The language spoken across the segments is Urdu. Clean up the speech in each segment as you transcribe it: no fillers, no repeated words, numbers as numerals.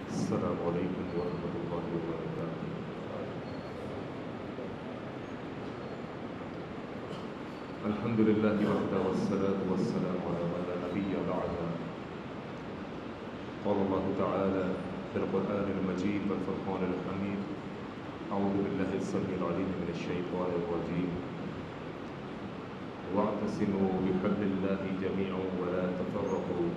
السلام علیکم ورحمۃ اللہ وبرکاتہ۔ الحمد للہ وحدہ والصلاة والسلام علی من لا نبی بعدہ۔ قال اللہ تعالی فی القرآن المجید والفرقان الحمید: اعوذ باللہ السمیع العلیم من الشیطان الرجیم، واعتصموا بحبل اللہ جميعا ولا تفرقوا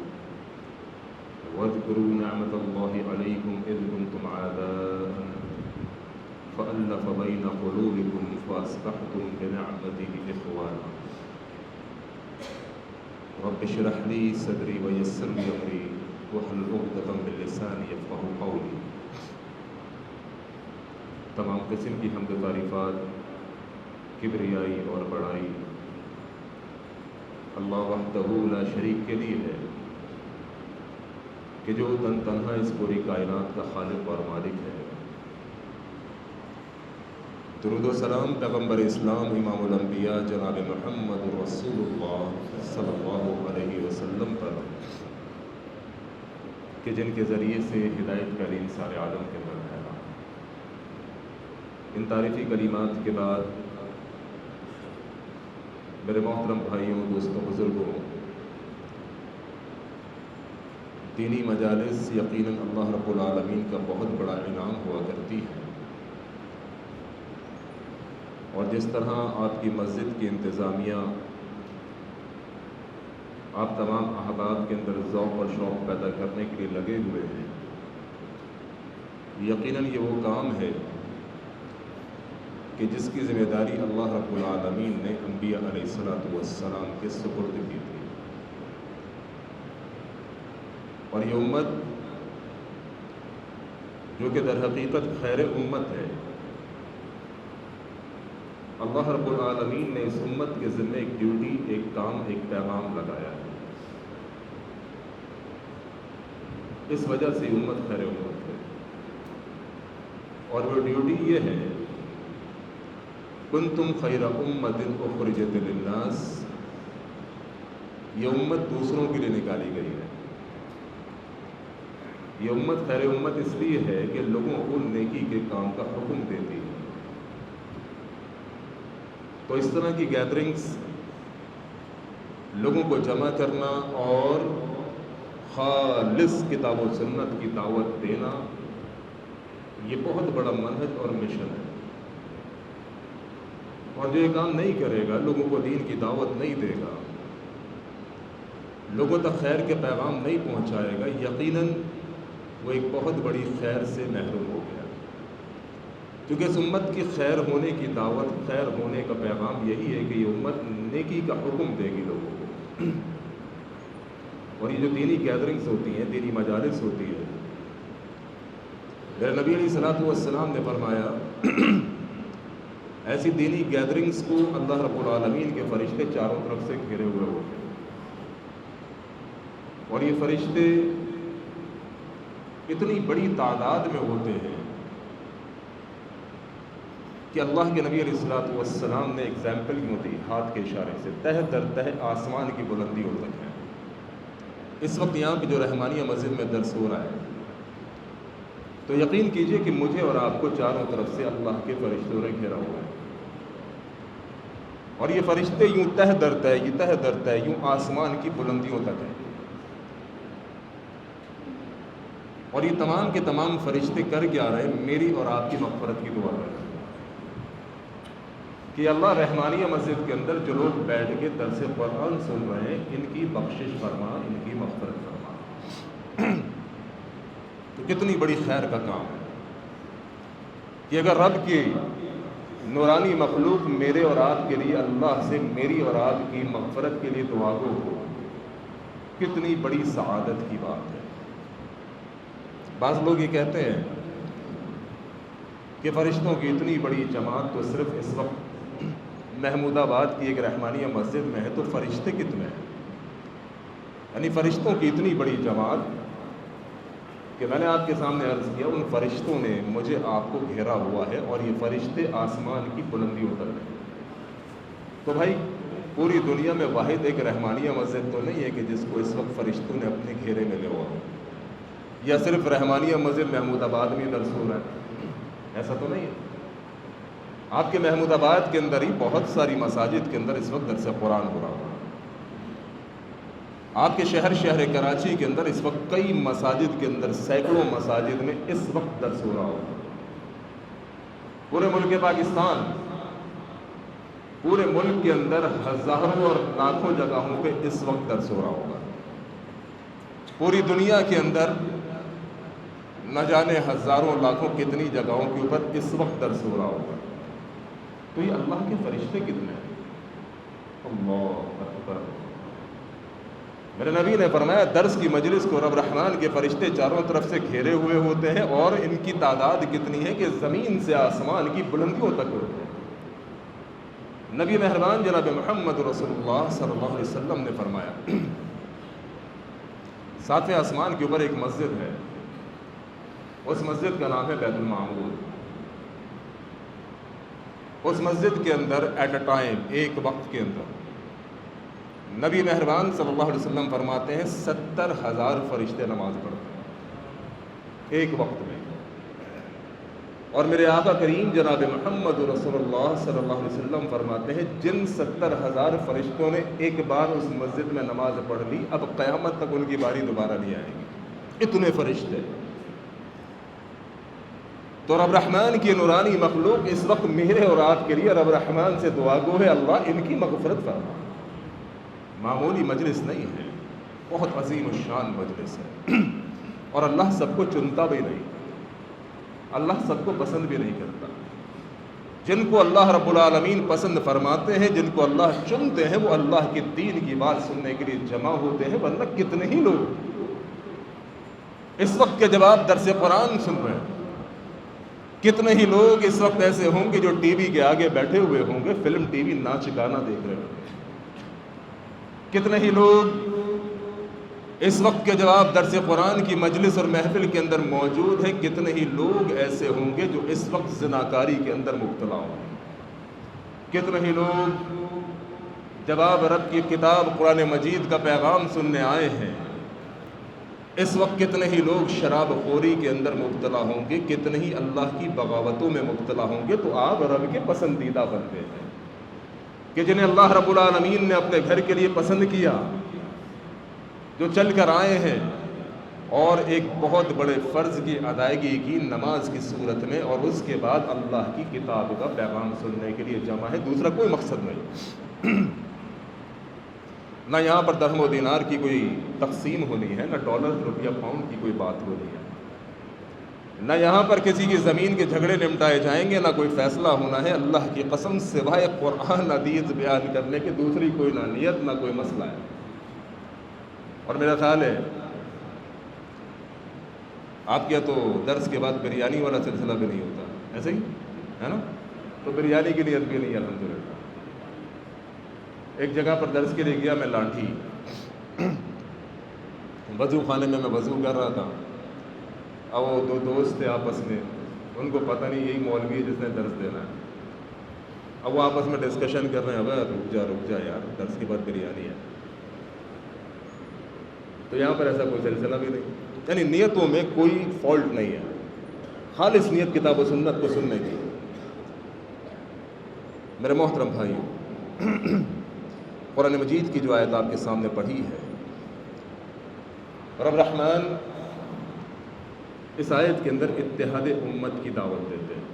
واذكروا نعمة الله عليكم إذ كنتم أعداء فألف بين قلوبكم فأصبحتم بنعمته إخوانا رب اشرح لي صدري ويسر لي أمري واحلل عقدة من لساني يفقهوا قولي۔ تمام قسم کی حمد و تعریفات، کبریائی اور بڑائی اللہ وحدہ لا شریک کے لیے ہے کہ جو تنہا اس پوری کائنات کا خالق اور مالک ہے۔ درود و سلام پیغمبر اسلام امام الانبیاء جناب محمد رسول اللہ صلی اللہ علیہ وسلم پر، کہ جن کے ذریعے سے ہدایت کا دین سارے عالم کے اندر پھیلا۔ ان تعریفی کلمات کے بعد میرے محترم بھائیوں، دوستوں، بزرگوں، دینی مجالس یقیناً اللہ رب العالمین کا بہت بڑا انعام ہوا کرتی ہے، اور جس طرح آپ کی مسجد کی انتظامیہ آپ تمام احباب کے اندر ذوق اور شوق پیدا کرنے کے لیے لگے ہوئے ہیں، یقیناً یہ وہ کام ہے کہ جس کی ذمہ داری اللہ رب العالمین نے انبیاء علیہ السلام کے سپرد کی تھی، اور یہ امت جو کہ در حقیقت خیر امت ہے، اللہ رب العالمین نے اس امت کے ذمہ ایک ڈیوٹی، ایک کام، ایک پیغام لگایا ہے۔ اس وجہ سے امت خیر امت ہے، اور وہ ڈیوٹی یہ ہے: کنتم خیر امت اخرجت للناس۔ یہ امت دوسروں کے لیے نکالی گئی ہے۔ یہ امت خیر امت اس لیے ہے کہ لوگوں کو نیکی کے کام کا حکم دیتی ہے۔ تو اس طرح کی گیدرنگز، لوگوں کو جمع کرنا اور خالص کتاب و سنت کی دعوت دینا، یہ بہت بڑا منہج اور مشن ہے۔ اور جو یہ کام نہیں کرے گا، لوگوں کو دین کی دعوت نہیں دے گا، لوگوں تک خیر کے پیغام نہیں پہنچائے گا، یقیناً وہ ایک بہت بڑی خیر سے محروم ہو گیا، کیونکہ اس امت کی خیر ہونے کی دعوت، خیر ہونے کا پیغام یہی ہے کہ یہ امت نیکی کا حکم دے گی لوگوں کو۔ اور یہ جو دینی گیدرنگز ہوتی ہیں، دینی مجالس ہوتی ہے، میرے نبی علیہ السلام نے فرمایا ایسی دینی گیدرنگز کو اللہ رب العالمین کے فرشتے چاروں طرف سے گھیرے ہوئے ہوتے ہیں، اور یہ فرشتے اتنی بڑی تعداد میں ہوتے ہیں کہ اللہ کے نبی علیہ السلام نے ایگزامپل یوں دی ہاتھ کے اشارے سے: تہ در تہ آسمان کی بلندیوں تک ہے۔ اس وقت یہاں پہ جو رحمانیہ مسجد میں درس ہو رہا ہے، تو یقین کیجئے کہ مجھے اور آپ کو چاروں طرف سے اللہ کے فرشتوں نے گھیرا ہوا ہے، اور یہ فرشتے یوں تہ در تہ، یہ تہ در تہ، یوں آسمان کی بلندیوں تک ہیں، اور یہ تمام کے تمام فرشتے کر کیا رہے ہیں؟ میری اور آپ کی مغفرت کی دعا کر رہے ہیں کہ اللہ رحمانیہ مسجد کے اندر جو لوگ بیٹھ کے درس قرآن سن رہے ہیں، ان کی بخشش فرما، ان کی مغفرت فرما۔ تو کتنی بڑی خیر کا کام ہے کہ اگر رب کی نورانی مخلوق میرے اور آپ کے لیے اللہ سے میری اور آپ کی مغفرت کے لیے دعا گو ہو، کتنی بڑی سعادت کی بات ہے۔ بعض لوگ یہ کہتے ہیں کہ فرشتوں کی اتنی بڑی جماعت تو صرف اس وقت محمود آباد کی ایک رحمانیہ مسجد میں ہے، تو فرشتے کتنے ہیں؟ یعنی فرشتوں کی اتنی بڑی جماعت کہ میں نے آپ کے سامنے عرض کیا، ان فرشتوں نے مجھے آپ کو گھیرا ہوا ہے، اور یہ فرشتے آسمان کی بلندیوں تک ہیں۔ تو بھائی، پوری دنیا میں واحد ایک رحمانیہ مسجد تو نہیں ہے کہ جس کو اس وقت فرشتوں نے اپنے گھیرے میں لے ہوا ہو۔ یا صرف رحمانیہ مسجد محمود آباد میں درس ہو رہا ہے؟ ایسا تو نہیں ہے۔ آپ کے محمود آباد کے اندر ہی بہت ساری مساجد کے اندر اس وقت درس قرآن ہو رہا ہوگا۔ آپ کے شہر کراچی کے اندر اس وقت کئی مساجد کے اندر سینکڑوں مساجد میں اس وقت درس ہو رہا ہوگا۔ پورے ملک پاکستان، پورے ملک کے اندر ہزاروں اور لاکھوں جگہوں پہ اس وقت درس ہو رہا ہوگا۔ پوری دنیا کے اندر نہ جانے ہزاروں لاکھوں کتنی جگہوں کے اوپر اس وقت درس ہو رہا ہوگا۔ تو یہ اللہ کے فرشتے کتنے ہیں؟ اللہ اکبر۔ میرے نبی نے فرمایا درس کی مجلس کو رب رحمان کے فرشتے چاروں طرف سے گھیرے ہوئے ہوتے ہیں، اور ان کی تعداد کتنی ہے کہ زمین سے آسمان کی بلندیوں تک ہوتے ہیں۔ نبی مہربان جناب محمد رسول اللہ صلی اللہ علیہ وسلم نے فرمایا، 7ویں آسمان کے اوپر ایک مسجد ہے، اس مسجد کا نام ہے بیت المعمور۔ اس مسجد کے اندر ایٹ اے ٹائم، ایک وقت کے اندر نبی مہربان صلی اللہ علیہ وسلم فرماتے ہیں 70,000 فرشتے نماز پڑھتے ہیں ایک وقت میں۔ اور میرے آقا کریم جناب محمد رسول اللہ صلی اللہ علیہ وسلم فرماتے ہیں جن 70,000 فرشتوں نے ایک بار اس مسجد میں نماز پڑھ لی، اب قیامت تک ان کی باری دوبارہ نہیں آئے گی، اتنے فرشتے۔ تو رب رحمان کی نورانی مخلوق اس وقت میرے اور آپ کے لیے رب رحمان سے دعا گو ہے، اللہ ان کی مغفرت فرما۔ معمولی مجلس نہیں ہے، بہت عظیم الشان مجلس ہے، اور اللہ سب کو چنتا بھی نہیں، اللہ سب کو پسند بھی نہیں کرتا۔ جن کو اللہ رب العالمین پسند فرماتے ہیں، جن کو اللہ چنتے ہیں، وہ اللہ کے دین کی بات سننے کے لیے جمع ہوتے ہیں، ورنہ کتنے ہی لوگ اس وقت کے جواب درس قرآن سن رہے ہیں، کتنے ہی لوگ اس وقت ایسے ہوں گے جو ٹی وی کے آگے بیٹھے ہوئے ہوں گے، فلم ٹی وی ناچ گانا دیکھ رہے ہوں گے، کتنے ہی لوگ اس وقت کے جواب درس قرآن کی مجلس اور محفل کے اندر موجود ہیں، کتنے ہی لوگ ایسے ہوں گے جو اس وقت زناکاری کے اندر مبتلا ہوں گے، کتنے ہی لوگ جواب رب کی کتاب قرآن مجید کا پیغام سننے آئے ہیں، اس وقت کتنے ہی لوگ شراب خوری کے اندر مبتلا ہوں گے، کتنے ہی اللہ کی بغاوتوں میں مبتلا ہوں گے۔ تو آپ رب کے پسندیدہ بندے ہیں کہ جنہیں اللہ رب العالمین نے اپنے گھر کے لیے پسند کیا، جو چل کر آئے ہیں اور ایک بہت بڑے فرض کی ادائیگی کی نماز کی صورت میں، اور اس کے بعد اللہ کی کتاب کا پیغام سننے کے لیے جمع ہے، دوسرا کوئی مقصد نہیں۔ نہ یہاں پر درہم و دینار کی کوئی تقسیم ہونی ہے، نہ ڈالر روپیہ پاؤنڈ کی کوئی بات ہونی ہے، نہ یہاں پر کسی کی زمین کے جھگڑے نمٹائے جائیں گے، نہ کوئی فیصلہ ہونا ہے۔ اللہ کی قسم سوائے قرآن حدیث بیان کرنے کے دوسری کوئی نہ نیت، نہ کوئی مسئلہ ہے۔ اور میرا خیال ہے آپ کے تو درس کے بعد بریانی والا سلسلہ بھی نہیں ہوتا، ایسے ہی ہے نا؟ تو بریانی کی نیت بھی نہیں ہے الحمدللہ۔ ایک جگہ پر درس کے لیے گیا میں لاٹھی، وضو خانے میں وضو کر رہا تھا، اب وہ دو دوست تھے آپس میں، ان کو پتہ نہیں یہی مولوی ہے جس نے درس دینا ہے، اب وہ آپس میں ڈسکشن کر رہے ہیں، اب رک جا یار، درس کے بعد بریانی ہے۔ تو یہاں پر ایسا کوئی سلسلہ بھی نہیں، یعنی نیتوں میں کوئی فالٹ نہیں ہے، خالص نیت کتاب و سنت کو سننے کی۔ میرے محترم بھائیو، قرآن مجید کی جو آیت آپ کے سامنے پڑھی ہے، رب رحمان اس آیت کے اندر اتحاد امت کی دعوت دیتے ہیں،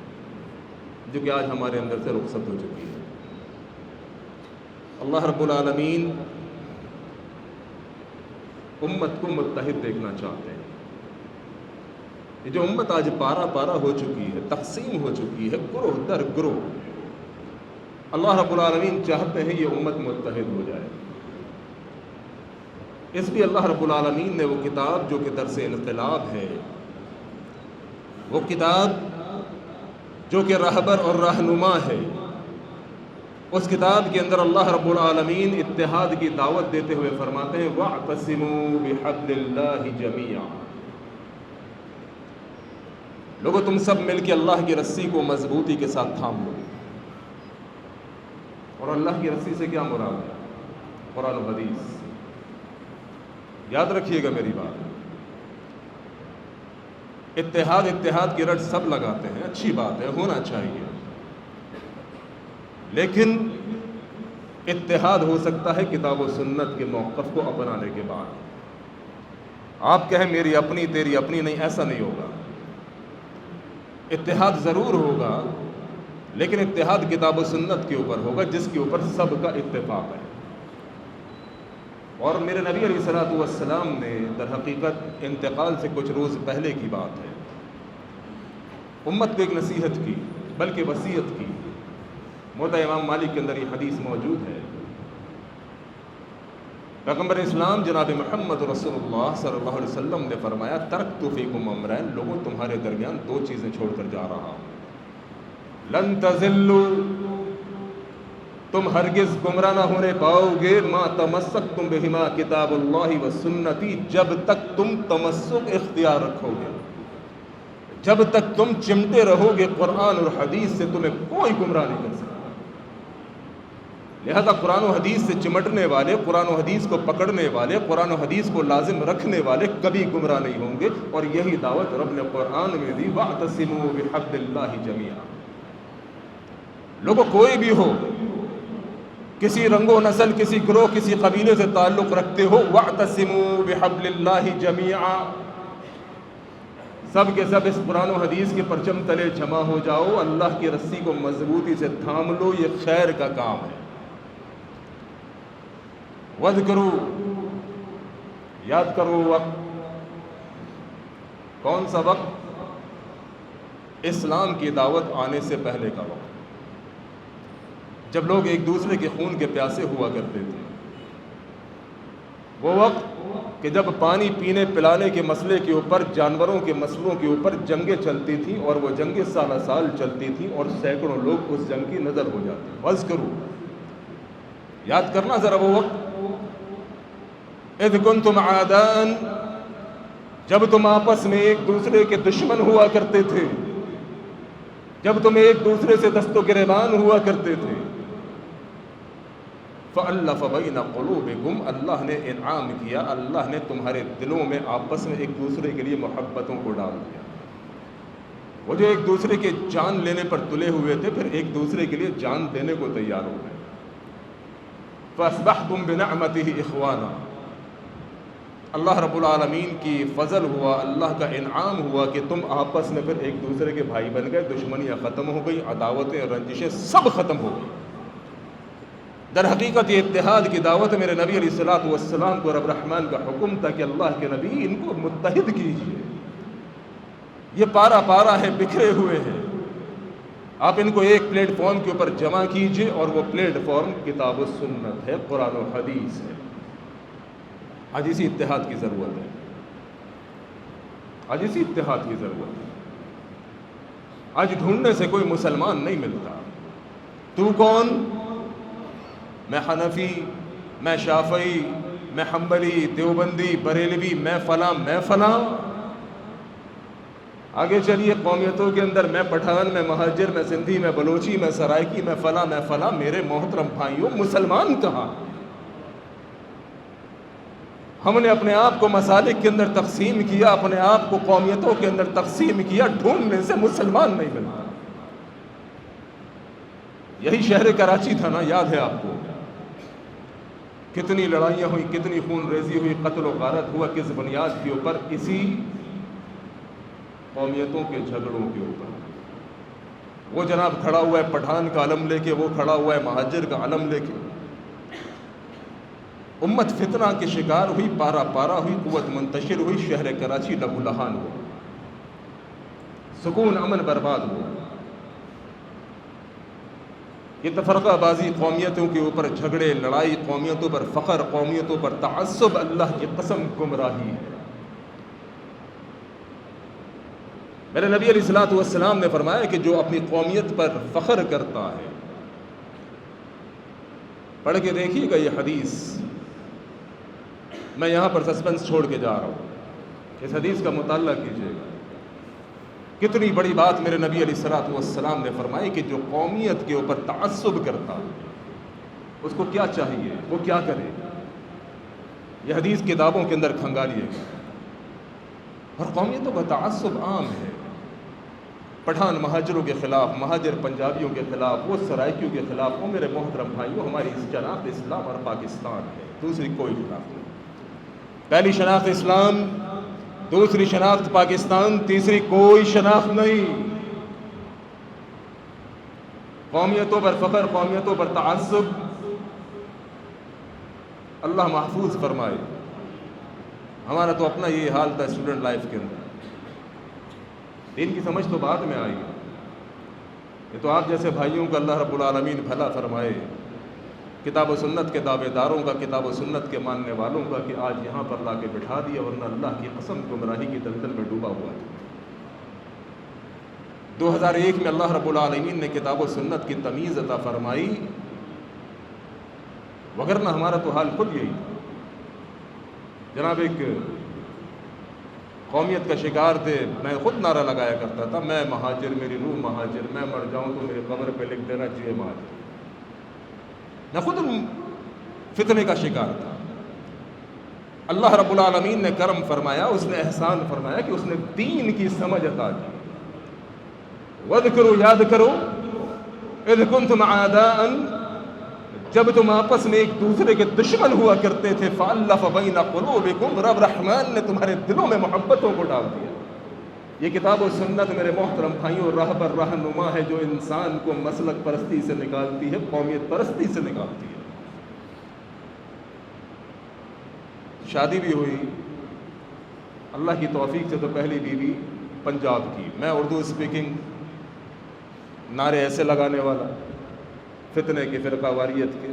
جو کہ آج ہمارے اندر سے رخصت ہو چکی ہے۔ اللہ رب العالمین امت کو متحد دیکھنا چاہتے ہیں۔ یہ جو امت آج پارا پارا ہو چکی ہے، تقسیم ہو چکی ہے گروہ در گروہ، اللہ رب العالمین چاہتے ہیں یہ امت متحد ہو جائے۔ اس لیے اللہ رب العالمین نے وہ کتاب جو کہ درس انقلاب ہے، وہ کتاب جو کہ رہبر اور رہنما ہے، اس کتاب کے اندر اللہ رب العالمین اتحاد کی دعوت دیتے ہوئے فرماتے ہیں وَاعْتَصِمُوا بِحَبْلِ اللَّهِ جَمِيعًا، لوگو تم سب مل کے اللہ کی رسی کو مضبوطی کے ساتھ تھام لو۔ اور اللہ کی رسی سے کیا مراد ہے؟ قرآن و حدیث۔ یاد رکھیے گا میری بات، اتحاد کی رٹ سب لگاتے ہیں، اچھی بات ہے، ہونا چاہیے، لیکن اتحاد ہو سکتا ہے کتاب و سنت کے موقف کو اپنانے کے بعد۔ آپ کہیں میری اپنی تیری اپنی، نہیں، ایسا نہیں ہوگا۔ اتحاد ضرور ہوگا، لیکن اتحاد کتاب و سنت کے اوپر ہوگا جس کے اوپر سب کا اتفاق ہے۔ اور میرے نبی علیہ الصلوۃ والسلام نے در حقیقت انتقال سے کچھ روز پہلے کی بات ہے، امت کو ایک نصیحت کی، بلکہ وصیت کی۔ موطا امام مالک کے اندر یہ حدیث موجود ہے، پیغمبر اسلام جناب محمد رسول اللہ صلی اللہ علیہ وسلم نے فرمایا ترکت فیکم امرین، لوگوں تمہارے درمیان دو چیزیں چھوڑ کر جا رہا ہوں، لن تضلوا، تم ہرگز گمراہ نہ ہونے پاؤ گے، ما تمسکتم بہما کتاب اللہ و سنتی، جب تک تم تمسک اختیار رکھو گے، جب تک تم چمٹے رہو گے قرآن اور حدیث سے، تمہیں کوئی گمراہ نہیں کر سکتا۔ لہذا قرآن و حدیث سے چمٹنے والے، قرآن و حدیث کو پکڑنے والے، قرآن و حدیث کو لازم رکھنے والے کبھی گمراہ نہیں ہوں گے، اور یہی دعوت رب نے قرآن میں دی، وَاعْتَصِمُوا بِحَبْلِ اللَّهِ جَمِيعًا۔ لوگوں کوئی بھی ہو، کسی رنگ و نسل، کسی گروہ، کسی قبیلے سے تعلق رکھتے ہو، وَاعْتَصِمُوا بِحَبْلِ اللَّهِ جَمِيعًا، سب کے سب اس قرآن و حدیث کے پرچم تلے جمع ہو جاؤ، اللہ کی رسی کو مضبوطی سے تھام لو، یہ خیر کا کام ہے۔ وَاذْكُرُوا، یاد کرو وقت، کون سا وقت؟ اسلام کی دعوت آنے سے پہلے کا وقت، جب لوگ ایک دوسرے کے خون کے پیاسے ہوا کرتے تھے، وہ وقت کہ جب پانی پینے پلانے کے مسئلے کے اوپر، جانوروں کے مسئلوں کے اوپر جنگیں چلتی تھیں، اور وہ جنگیں سالہ سال چلتی تھیں، اور سینکڑوں لوگ اس جنگ کی نظر ہو جاتے۔ وَاذْكُرُوا، یاد کرنا ذرا وہ وقت، اذ کنتم اعداء، جب تم آپس میں ایک دوسرے کے دشمن ہوا کرتے تھے، جب تم ایک دوسرے سے دست و گریبان ہوا کرتے تھے، فَأَلَّفَ بَيْنَ قُلُوبِكُمْ، اللہ نے انعام کیا، اللہ نے تمہارے دلوں میں آپس میں ایک دوسرے کے لیے محبتوں کو ڈال دیا۔ وہ جو ایک دوسرے کے جان لینے پر تلے ہوئے تھے، پھر ایک دوسرے کے لیے جان دینے کو تیار ہو گئے۔ فَأَصْبَحْتُمْ بِنِعْمَتِهِ إِخْوَانًا، اللہ رب العالمین کی فضل ہوا، اللہ کا انعام ہوا کہ تم آپس میں پھر ایک دوسرے کے بھائی بن گئے، دشمنیاں ختم ہو گئی، عداوتیں، رنجشیں سب ختم ہو گئی۔ در حقیقت یہ اتحاد کی دعوت میرے نبی علیہ الصلوۃ والسلام کو رب رحمان کا حکم تھا کہ اللہ کے نبی ان کو متحد کیجیے، یہ پارا پارا ہے، بکھرے ہوئے ہیں، آپ ان کو ایک پلیٹ فارم کے اوپر جمع کیجیے، اور وہ پلیٹ فارم کتاب و سنت ہے، قرآن و حدیث ہے۔ آج اسی اتحاد کی ضرورت ہے، آج اسی اتحاد کی ضرورت ہے۔ آج ڈھونڈنے سے کوئی مسلمان نہیں ملتا، تو کون؟ میں حنفی، میں شافعی، میں حنبلی، دیوبندی، بریلوی، میں فلاں، میں فلاں۔ آگے چلیے قومیتوں کے اندر، میں پٹھان، میں مہاجر، میں سندھی، میں بلوچی، میں سرائکی، میں فلاں، میں فلاں۔ میرے محترم بھائیوں، مسلمان کہاں؟ ہم نے اپنے آپ کو مسالک کے اندر تقسیم کیا، اپنے آپ کو قومیتوں کے اندر تقسیم کیا، ڈھونڈنے سے مسلمان نہیں ملتا۔ یہی شہر کراچی تھا نا، یاد ہے آپ کو؟ کتنی لڑائیاں ہوئی، کتنی خون ریزی ہوئی، قتل و غارت ہوا، کس بنیاد کے اوپر؟ اسی قومیتوں کے جھگڑوں کے اوپر۔ وہ جناب کھڑا ہوا ہے پٹھان کا علم لے کے، وہ کھڑا ہوا ہے مہاجر کا علم لے کے۔ امت فتنہ کے شکار ہوئی، پارا پارا ہوئی، قوت منتشر ہوئی، شہر کراچی لہو لہان ہوا، سکون امن برباد ہوا۔ یہ تفرقہ بازی، قومیتوں کے اوپر جھگڑے، لڑائی، قومیتوں پر فخر، قومیتوں پر تعصب، اللہ کی قسم گمراہی ہے۔ میرے نبی علیہ الصلوۃ والسلام نے فرمایا کہ جو اپنی قومیت پر فخر کرتا ہے، پڑھ کے دیکھیے گا یہ حدیث، میں یہاں پر سسپنس چھوڑ کے جا رہا ہوں، اس حدیث کا مطالعہ کیجیے گا۔ کتنی بڑی بات میرے نبی علیہ الصلوۃ والسلام نے فرمائی کہ جو قومیت کے اوپر تعصب کرتا ہے، اس کو کیا چاہیے، وہ کیا کرے؟ یہ حدیث کتابوں کے اندر کھنگالیے گا۔ اور قومیتوں کا تعصب عام ہے. پٹھان مہاجروں کے خلاف، مہاجر پنجابیوں کے خلاف، وہ سرائکیوں کے خلاف. وہ میرے محترم بھائیوں، ہماری شناخت اسلام اور پاکستان ہے، دوسری کوئی شناخت نہیں. پہلی شناخت اسلام، دوسری شناخت پاکستان، تیسری کوئی شناخت نہیں. قومیتوں پر فخر، قومیتوں پر تعصب اللہ محفوظ فرمائے. ہمارا تو اپنا یہ حال تھا اسٹوڈنٹ لائف کے اندر. دین کی سمجھ تو بعد میں آئی. یہ تو آپ جیسے بھائیوں کا اللہ رب العالمین بھلا فرمائے، کتاب و سنت کے دعوے داروں کا، کتاب و سنت کے ماننے والوں کا، کہ آج یہاں پر لا کے بٹھا دیا، ورنہ اللہ کی قسم گمراہی کی دلدل میں ڈوبا ہوا تھا. 2001 میں اللہ رب العالمین نے کتاب و سنت کی تمیز عطا فرمائی، وگرنہ ہمارا تو حال خود یہی تھا. جناب ایک قومیت کا شکار تھے. میں خود نعرہ لگایا کرتا تھا، میں مہاجر، میری روح مہاجر، میں مر جاؤں تو میرے قبر پہ لکھ دینا چاہیے مہاجر. میں خود فتنے کا شکار تھا. اللہ رب العالمین نے کرم فرمایا، اس نے احسان فرمایا کہ اس نے دین کی سمجھ عطا کی. وَاذْكُرُوا، یاد کرو، اِذْ كُنْتُمْ أَعْدَاءً، جب تم آپس میں ایک دوسرے کے دشمن ہوا کرتے تھے. فَأَلَّفَ بَيْنَ قُلُوبِكُمْ، رب رحمان نے تمہارے دلوں میں محبتوں کو ڈال دیا. یہ کتاب و سنت میرے محترم بھائیوں راہبر رہنما ہے، جو انسان کو مسلک پرستی سے نکالتی ہے، قومیت پرستی سے نکالتی ہے. شادی بھی ہوئی اللہ کی توفیق سے. تو پہلی بیوی پنجاب کی، میں اردو اسپیکنگ، نعرے ایسے لگانے والا، فتنے کی، فرقہ واریت کے،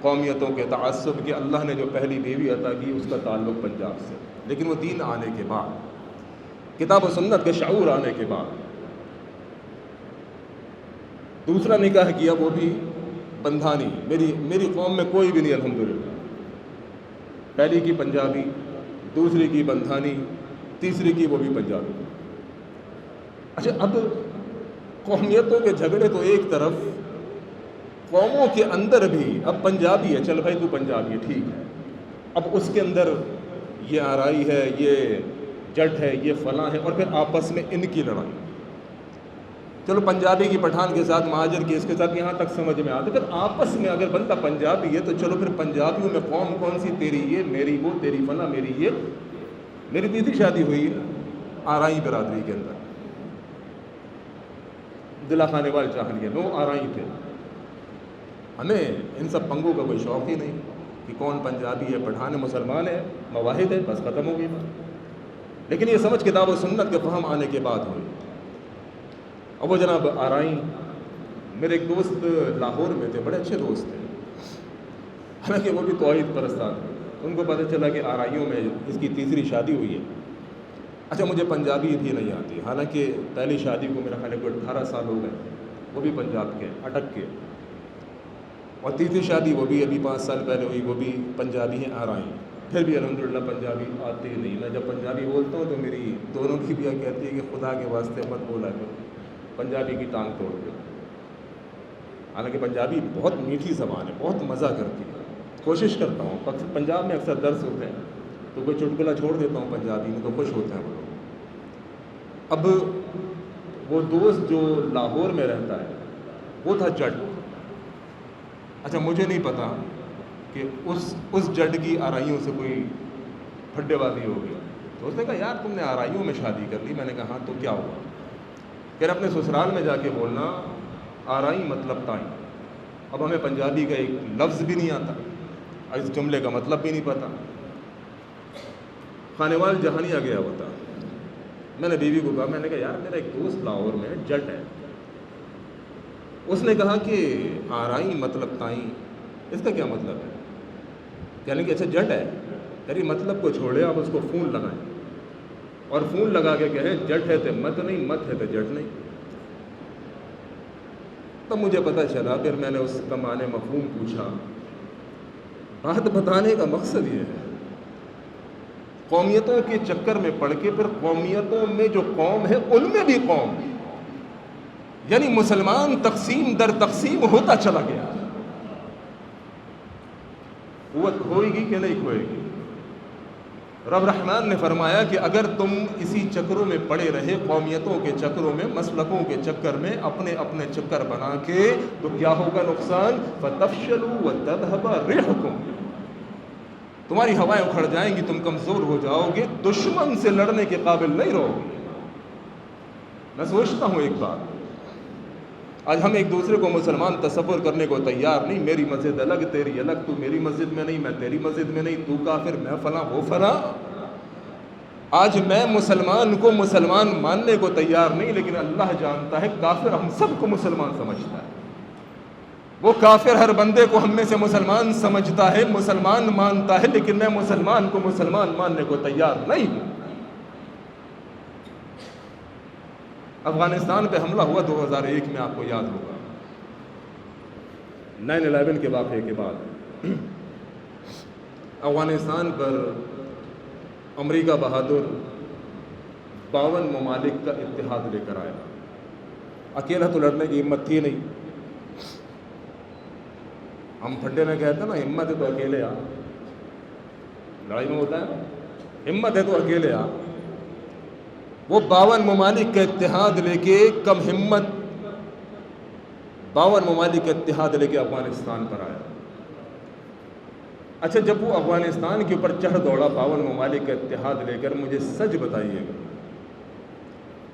قومیتوں کے تعصب کے. اللہ نے جو پہلی بیوی عطا کی اس کا تعلق پنجاب سے. لیکن وہ دین آنے کے بعد، کتاب و سنت کے شعور آنے کے بعد دوسرا نکاح کیا، وہ بھی بندھانی. میری قوم میں کوئی بھی نہیں الحمدللہ. پہلی کی پنجابی، دوسری کی بندھانی، تیسری کی وہ بھی پنجابی. اچھا، اب قومیتوں کے جھگڑے تو ایک طرف، قوموں کے اندر بھی اب پنجابی ہے، چل بھائی تو پنجابی ہے، ٹھیک ہے. اب اس کے اندر یہ آرائی ہے، یہ جٹ ہے، یہ فلاں ہے، اور پھر آپس میں ان کی لڑائی. چلو پنجابی کی پٹھان کے ساتھ، مہاجر کی اس کے ساتھ، یہاں تک سمجھ میں آتا. پھر آپس میں اگر بندہ پنجابی ہے تو چلو پھر پنجابیوں میں قوم کون سی، تیری یہ، میری وہ، تیری فلاں، میری یہ. میری تیسری شادی ہوئی آرائی برادری کے اندر. دلا خانے وال چاہ لیے، نو آرائی تھے. ہمیں ان سب پنگوں کا کوئی شوق ہی نہیں کہ کون پنجابی ہے، پٹھان ہے، مسلمان ہے، مواحد ہے، بس ختم ہو گئی بات. لیکن یہ سمجھ کتاب و سنت کے فہم آنے کے بعد ہوئی. اب وہ جناب آرائیں، میرے ایک دوست لاہور میں تھے، بڑے اچھے دوست تھے، حالانکہ وہ بھی توحید پرستان تھے. ان کو پتہ چلا کہ آرائیوں میں اس کی تیسری شادی ہوئی ہے. اچھا، مجھے پنجابی بھی نہیں آتی، حالانکہ پہلی شادی کو میرا خیال ہے کوئی 18 سال ہو گئے، وہ بھی پنجاب کے اٹک کے. اور تیسری شادی وہ بھی ابھی 5 سال پہلے ہوئی، وہ بھی پنجابی ہیں آرائیں. پھر بھی الحمدللہ پنجابی آتی ہی نہیں. میں جب پنجابی بولتا ہوں تو میری دونوں کی بیاں کہتی ہے کہ خدا کے واسطے مت بولا کرو، پنجابی کی ٹانگ توڑ دو. حالانکہ پنجابی بہت میٹھی زبان ہے، بہت مزہ کرتی ہے. کوشش کرتا ہوں، پنجاب میں اکثر درس ہوتے ہیں تو کوئی چٹکلا چھوڑ دیتا ہوں پنجابی میں، تو خوش ہوتے ہیں وہ لوگ. اب وہ دوست جو لاہور میں رہتا ہے وہ تھا جٹ. اچھا، مجھے نہیں پتا کہ اس جٹ کی آرائیوں سے کوئی پھڈے بازی ہو گیا. تو اس نے کہا یار تم نے آرائیوں میں شادی کر لی. میں نے کہا ہاں تو کیا ہوا؟ پھر اپنے سسرال میں جا کے بولنا آرائی مطلب تائیں. اب ہمیں پنجابی کا ایک لفظ بھی نہیں آتا اور اس جملے کا مطلب بھی نہیں پتا. خانیوال جہانیہ گیا ہوتا. میں نے بیوی کو کہا، میں نے کہا یار میرا ایک دوست لاہور میں جٹ ہے. اس نے کہا کہ آرائی مطلب تائیں، اس کا کیا مطلب ہے؟ کہنے کہ اچھا جٹ ہے. یعنی مطلب کو چھوڑے، آپ اس کو فون لگائیں اور فون لگا کے کہیں جٹ ہے تو مت نہیں، مت ہے تو جٹ نہیں. تب مجھے پتہ چلا. پھر میں نے اس کا معنی مفہوم پوچھا. بات بتانے کا مقصد یہ ہے، قومیتوں کے چکر میں پڑھ کے پھر قومیتوں میں جو قوم ہے ان میں بھی قوم، یعنی مسلمان تقسیم در تقسیم ہوتا چلا گیا. قوت کھوئے گی کہ نہیں کھوئے گی؟ رب رحمان نے فرمایا کہ اگر تم اسی چکروں میں پڑے رہے، قومیتوں کے چکروں میں، مسلکوں کے چکر میں، اپنے اپنے چکر بنا کے، تو کیا ہوگا نقصان؟ فَتَفْشَلُوا وَتَذْهَبَ رِيحُكُمْ، تمہاری ہوائیں اکھڑ جائیں گی، تم کمزور ہو جاؤ گے، دشمن سے لڑنے کے قابل نہیں رہو گے۔ میں سوچتا ہوں ایک بات، آج ہم ایک دوسرے کو مسلمان تصور کرنے کو تیار نہیں، میری مسجد الگ تیری الگ، تو میری مسجد میں نہیں میں تیری مسجد میں نہیں، تو کافر میں فلاں وہ فلاں۔ آج میں مسلمان کو مسلمان ماننے کو تیار نہیں، لیکن اللہ جانتا ہے کافر ہم سب کو مسلمان سمجھتا ہے، وہ کافر ہر بندے کو ہم میں سے مسلمان سمجھتا ہے، مسلمان مانتا ہے، لیکن میں مسلمان کو مسلمان ماننے کو تیار نہیں ہوں۔ افغانستان پہ حملہ ہوا 2001 میں، آپ کو یاد ہوگا، 9/11 کے واقعے کے بعد افغانستان پر امریکہ بہادر 52 ممالک کا اتحاد لے کر آیا۔ اکیلا تو لڑنے کی ہمت تھی نہیں، ہم پھڈے میں کہتے ہیں نا، ہمت ہے تو اکیلے آ، لڑائی میں ہوتا ہے ہمت ہے تو اکیلے آ۔ وہ 52 ممالک کا اتحاد لے کے، کم ہمت 52 ممالک کا اتحاد لے کے افغانستان پر آیا۔ اچھا، جب وہ افغانستان کے اوپر چڑھ دوڑا 52 ممالک کا اتحاد لے کر، مجھے سچ بتائیے گا،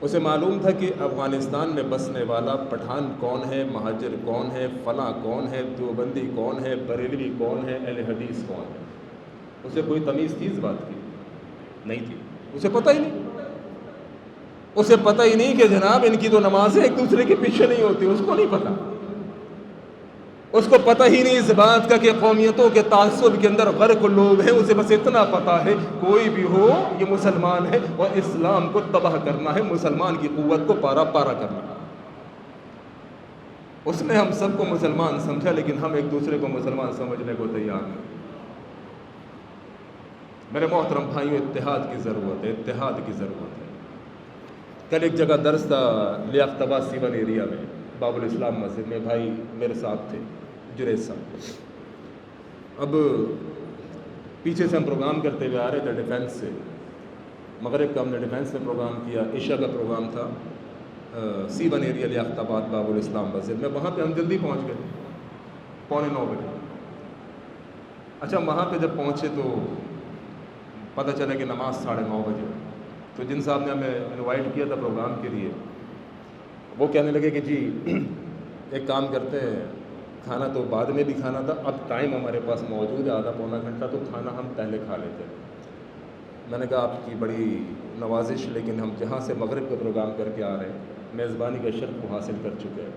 اسے معلوم تھا کہ افغانستان میں بسنے والا پٹھان کون ہے، مہاجر کون ہے، فلاں کون ہے، دیوبندی کون ہے، بریلوی کون ہے، اہل حدیث کون ہے؟ اسے کوئی تمیز تھی اس بات کی؟ نہیں تھی، اسے پتہ ہی نہیں، اسے پتہ ہی نہیں کہ جناب ان کی تو نمازیں ایک دوسرے کے پیچھے نہیں ہوتی، اس کو نہیں پتہ، اس کو پتہ ہی نہیں اس بات کا کہ قومیتوں کے تعصب کے اندر غرق لوگ ہیں۔ اسے بس اتنا پتہ ہے کوئی بھی ہو یہ مسلمان ہے اور اسلام کو تباہ کرنا ہے، مسلمان کی قوت کو پارا پارا کرنا ہے۔ اس نے ہم سب کو مسلمان سمجھا، لیکن ہم ایک دوسرے کو مسلمان سمجھنے کو تیار نہیں۔ میرے محترم بھائیوں، اتحاد کی ضرورت ہے، اتحاد کی ضرورت ہے۔ کل ایک جگہ درس تھا لیاقت آباد سیون ایریا میں، باب الاسلام مسجد میں، بھائی میرے ساتھ تھے، جریز صاحب۔ اب پیچھے سے ہم پروگرام کرتے ہوئے آ رہے تھے ڈیفینس سے، مغرب کا ہم نے ڈیفینس میں پروگرام کیا، عشاء کا پروگرام تھا سیون ایریا لیاقت آباد باب الاسلام مسجد میں۔ وہاں پہ ہم جلدی پہنچ گئے، 8:45 بجے۔ اچھا، وہاں پہ جب پہنچے تو پتہ چلا کہ نماز 9:30 بجے۔ تو جن صاحب نے ہمیں انوائٹ کیا تھا پروگرام کے لیے، وہ کہنے لگے کہ جی ایک کام کرتے ہیں، کھانا تو بعد میں بھی کھانا تھا، اب ٹائم ہمارے پاس موجود ہے آدھا پونا گھنٹہ، تو کھانا ہم پہلے کھا لیتے ہیں۔ میں نے کہا آپ کی بڑی نوازش، لیکن ہم جہاں سے مغرب کا پروگرام کر کے آ رہے ہیں، میزبانی کا شرف کو حاصل کر چکے ہیں۔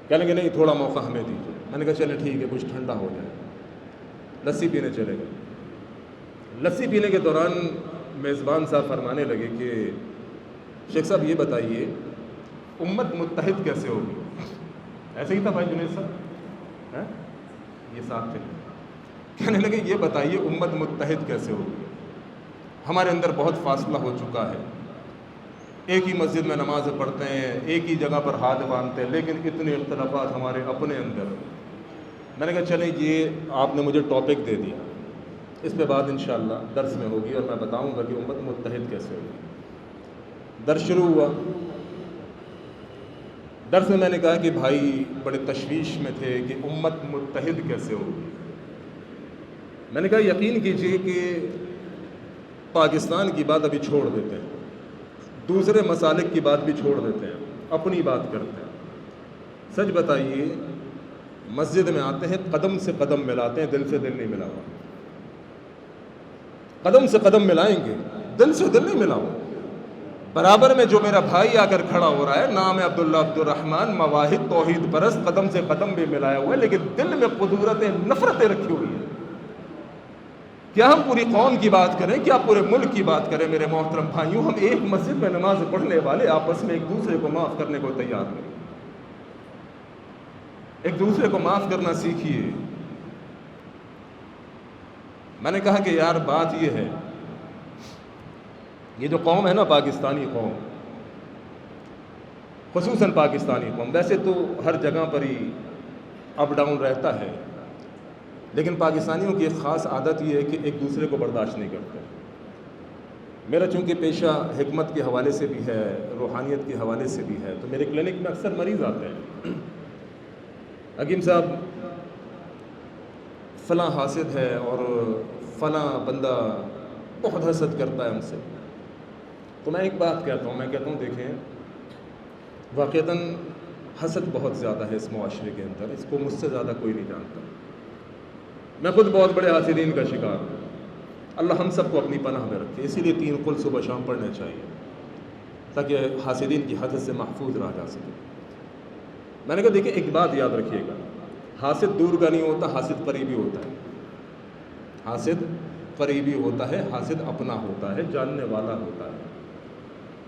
کہنے کہ نہیں، تھوڑا موقع ہمیں دیجیے۔ میں نے کہا چلے ٹھیک ہے، کچھ ٹھنڈا ہو جائے۔ لسی پینے چلے گئے۔ لسی پینے کے دوران میزبان صاحب فرمانے لگے کہ شیخ صاحب یہ بتائیے امت متحد کیسے ہوگی؟ ایسے ہی تھا بھائی جنید صاحب، یہ ساتھ چلے، کہنے لگے یہ بتائیے امت متحد کیسے ہوگی؟ ہمارے اندر بہت فاصلہ ہو چکا ہے، ایک ہی مسجد میں نماز پڑھتے ہیں، ایک ہی جگہ پر ہاتھ باندھتے ہیں، لیکن اتنے اختلافات ہمارے اپنے اندر۔ میں نے کہا چلیں یہ آپ نے مجھے ٹاپک دے دیا، اس پہ بات انشاءاللہ درس میں ہوگی اور میں بتاؤں گا کہ امت متحد کیسے ہوگی۔ درس شروع ہوا۔ درس میں نے کہا کہ بھائی بڑے تشویش میں تھے کہ امت متحد کیسے ہوگی۔ میں نے کہا یقین کیجئے کہ پاکستان کی بات ابھی چھوڑ دیتے ہیں، دوسرے مسالک کی بات بھی چھوڑ دیتے ہیں، اپنی بات کرتے ہیں۔ سچ بتائیے، مسجد میں آتے ہیں، قدم سے قدم ملاتے ہیں، دل سے دل نہیں ملا ہوا۔ قدم سے قدم ملائیں گے، دل سے دل نہیں ملا ہوا۔ برابر میں جو میرا بھائی آ کر کھڑا ہو رہا ہے، نام ہے عبداللہ عبدالرحمن، مواحد توحید پرست، قدم سے قدم بھی ملایا ہوا ہے، لیکن دل میں قدورتیں، نفرتیں رکھی ہوئی ہیں۔ کیا ہم پوری قوم کی بات کریں، کیا پورے ملک کی بات کریں؟ میرے محترم بھائیوں، ہم ایک مسجد میں نماز پڑھنے والے آپس میں ایک دوسرے کو معاف کرنے کو تیار نہیں۔ ایک دوسرے کو معاف کرنا سیکھیے۔ میں نے کہا کہ یار بات یہ ہے، یہ جو قوم ہے نا، پاکستانی قوم، خصوصاً پاکستانی قوم، ویسے تو ہر جگہ پر ہی اپ ڈاؤن رہتا ہے، لیکن پاکستانیوں کی ایک خاص عادت یہ ہے کہ ایک دوسرے کو برداشت نہیں کرتے. میرا چونکہ پیشہ حکمت کے حوالے سے بھی ہے، روحانیت کے حوالے سے بھی ہے، تو میرے کلینک میں اکثر مریض آتے ہیں، حکیم صاحب فلاں حاسد ہے اور فلاں بندہ بہت حسد کرتا ہے ہم سے. تو میں ایک بات کہتا ہوں دیکھیں، واقعتاً حسد بہت زیادہ ہے اس معاشرے کے اندر، اس کو مجھ سے زیادہ کوئی نہیں جانتا. میں خود بہت بڑے حاسدین کا شکار ہوں. اللہ ہم سب کو اپنی پناہ میں رکھے. اسی لیے 3 قل صبح شام پڑھنے چاہیے تاکہ حاسدین کی حسد سے محفوظ رہا جا سکے. میں نے کہا دیکھیں ایک بات یاد رکھیے گا، حاسد دور کا نہیں ہوتا، حاسد قریبی ہوتا ہے. حاسد قریبی ہوتا ہے، حاسد اپنا ہوتا ہے، جاننے والا ہوتا ہے.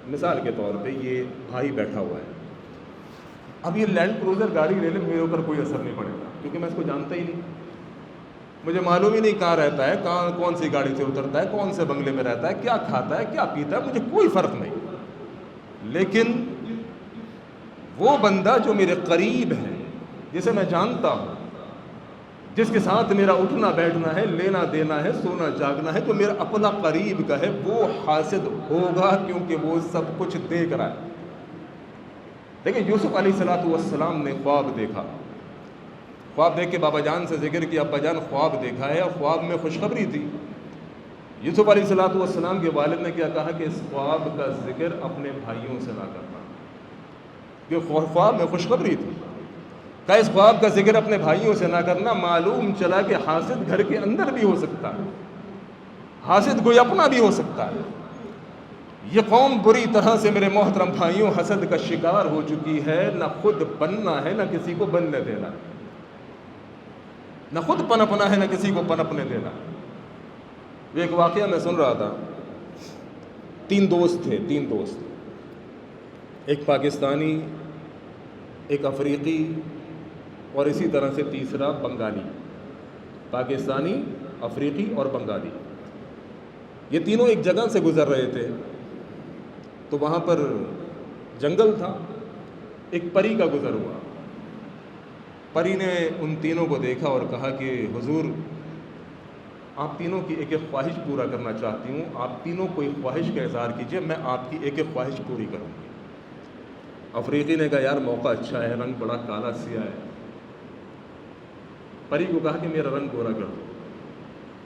مثال کے طور پہ یہ بھائی بیٹھا ہوا ہے، اب یہ لینڈ کروزر گاڑی لے لے، میرے اوپر کوئی اثر نہیں پڑے گا کیونکہ میں اس کو جانتا ہی نہیں. مجھے معلوم ہی نہیں کہاں رہتا ہے، کون سی گاڑی سے اترتا ہے، کون سے بنگلے میں رہتا ہے، کیا کھاتا ہے، کیا پیتا ہے، مجھے کوئی فرق نہیں. لیکن وہ بندہ جو میرے قریب ہے، جسے میں جانتا ہوں، جس کے ساتھ میرا اٹھنا بیٹھنا ہے، لینا دینا ہے، سونا جاگنا ہے، جو میرا اپنا قریب کا ہے، وہ حاسد ہوگا کیونکہ وہ سب کچھ دیکھ رہا ہے. دیکھیں یوسف علیہ السلام نے خواب دیکھا. خواب دیکھ کے بابا جان سے ذکر کیا، ابا جان خواب دیکھا ہے، اور خواب میں خوشخبری تھی. یوسف علیہ السلام کے والد نے کیا کہا کہ اس خواب کا ذکر اپنے بھائیوں سے نہ کرنا، کہ خواب میں خوشخبری تھی. کہ اس خواب کا ذکر اپنے بھائیوں سے نہ کرنا. معلوم چلا کہ حاسد گھر کے اندر بھی ہو سکتا ہے، حاسد کوئی اپنا بھی ہو سکتا ہے. یہ قوم بری طرح سے میرے محترم بھائیوں حسد کا شکار ہو چکی ہے. نہ خود بننا ہے، نہ کسی کو بننے دینا، نہ خود پنپنا ہے، نہ کسی کو پنپنے دینا. ایک واقعہ میں سن رہا تھا، 3 دوست تھے، 3 دوست، ایک پاکستانی، ایک افریقی اور اسی طرح سے تیسرا بنگالی. پاکستانی، افریقی اور بنگالی. یہ تینوں ایک جگہ سے گزر رہے تھے، تو وہاں پر جنگل تھا. ایک پری کا گزر ہوا. پری نے ان تینوں کو دیکھا اور کہا کہ حضور آپ تینوں کی ایک ایک خواہش پورا کرنا چاہتی ہوں، آپ تینوں کوئی خواہش کا اظہار کیجئے، میں آپ کی ایک ایک خواہش پوری کروں گی. افریقی نے کہا یار موقع اچھا ہے، رنگ بڑا کالا سیاہ ہے. پری کو کہا کہ میرا رنگ گورا کر دو.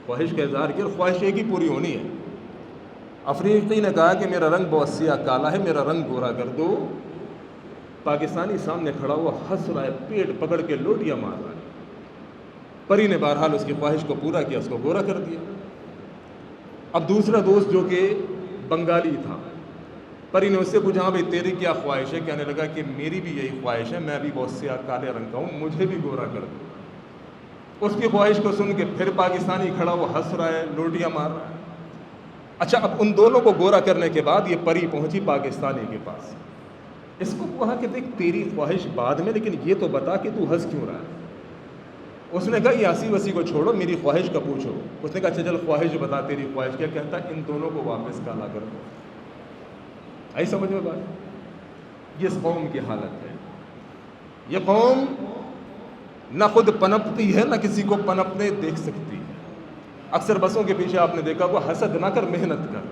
خواہش کا اظہار کیا، خواہش ایک ہی پوری ہونی ہے. افریقی نے کہا کہ میرا رنگ بہت سیاہ کالا ہے، میرا رنگ گورا کر دو. پاکستانی سامنے کھڑا ہوا ہنس رہا ہے، پیٹ پکڑ کے لوٹیاں مار رہا ہے. پری نے بہرحال اس کی خواہش کو پورا کیا، اس کو گورا کر دیا. اب دوسرا دوست جو کہ بنگالی تھا، پری نے اس سے پوچھا ہاں بھائی تیری کیا خواہش ہے؟ کہنے لگا کہ میری بھی یہی خواہش ہے، میں بھی بہت سیاہ کالے رنگ کا ہوں، مجھے بھی گورا کر دو. اس کی خواہش کو سن کے پھر پاکستانی کھڑا وہ ہنس رہا ہے، لوٹیاں مار رہا ہے. اچھا اب ان دونوں کو گورا کرنے کے بعد یہ پری پہنچی پاکستانی کے پاس. اس کو کہا کہ دیکھ تیری خواہش بعد میں، لیکن یہ تو بتا کہ تو ہنس کیوں رہا ہے. اس نے کہا یہ ہنسی وسی کو چھوڑو، میری خواہش کا پوچھو. اس نے کہا اچھا چل خواہش بتا، تیری خواہش کیا؟ کہتا ان دونوں کو واپس کالا کر دو. آئی سمجھ میں بات؟ یہ اس قوم کی حالت ہے. یہ قوم نہ خود پنپتی ہے، نہ کسی کو پنپنے دیکھ سکتی ہے. اکثر بسوں کے پیچھے آپ نے دیکھا وہ حسد نہ کر، محنت کر.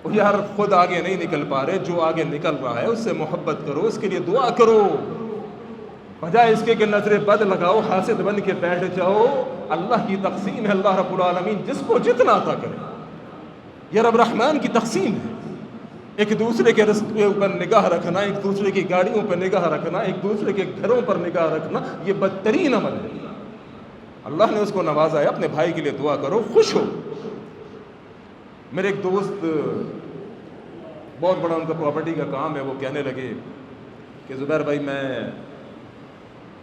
وہ یار خود آگے نہیں نکل پا رہے، جو آگے نکل رہا ہے اس سے محبت کرو، اس کے لیے دعا کرو، بجائے اس کے کہ نظر بد لگاؤ، حاسد بن کے بیٹھ جاؤ. اللہ کی تقسیم ہے، اللہ رب العالمین جس کو جتنا عطا کرے. یہ رب رحمان کی تقسیم ہے. ایک دوسرے کے رزق کے اوپر نگاہ رکھنا، ایک دوسرے کی گاڑیوں پر نگاہ رکھنا، ایک دوسرے کے گھروں پر نگاہ رکھنا، یہ بدترین عمل ہے. اللہ نے اس کو نوازا ہے، اپنے بھائی کے لیے دعا کرو، خوش ہو. میرے ایک دوست بہت بڑا ان کا پراپرٹی کا کام ہے، وہ کہنے لگے کہ زبیر بھائی میں